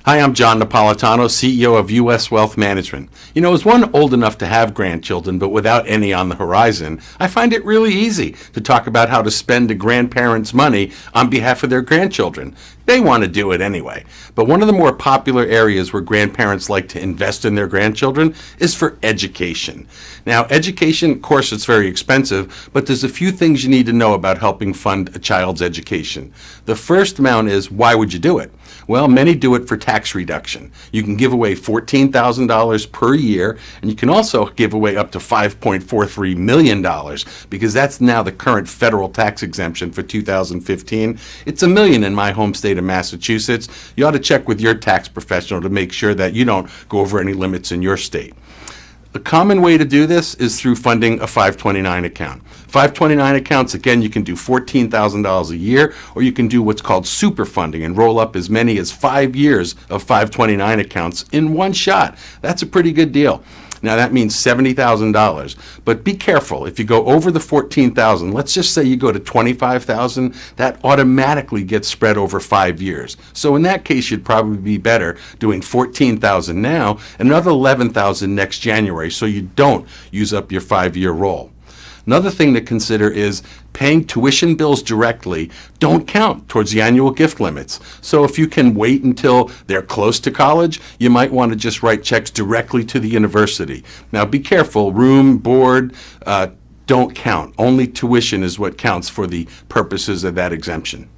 Hi, I'm John Napolitano, CEO of U.S. Wealth Management. As one old enough to have grandchildren but without any on the horizon, I find it really easy to talk about how to spend a grandparent's money on behalf of their grandchildren. They want to do it anyway. But one of the more popular areas where grandparents like to invest in their grandchildren is for education. Now, education, of course, it's very expensive, but there's a few things you need to know about helping fund a child's education. The first amount is, why would you do it? Well, many do it for tax reduction. You can give away $14,000 per year, and you can also give away up to $5.43 million because that's now the current federal tax exemption for 2015. It's $1 million in my home state of Massachusetts. You ought to check with your tax professional to make sure that you don't go over any limits in your state. A common way to do this is through funding a 529 account. 529 accounts, again, you can do $14,000 a year, or you can do what's called super funding and roll up as many as 5 years of 529 accounts in one shot. That's a pretty good deal. Now that means $70,000, but be careful. If you go over the $14,000, let's just say you go to $25,000, that automatically gets spread over 5 years. So in that case, you'd probably be better doing $14,000 now and another $11,000 next January, so you don't use up your 5-year roll. Another thing to consider is paying tuition bills directly don't count towards the annual gift limits. So if you can wait until they're close to college, you might want to just write checks directly to the university. Now be careful, room, board, don't count. Only tuition is what counts for the purposes of that exemption.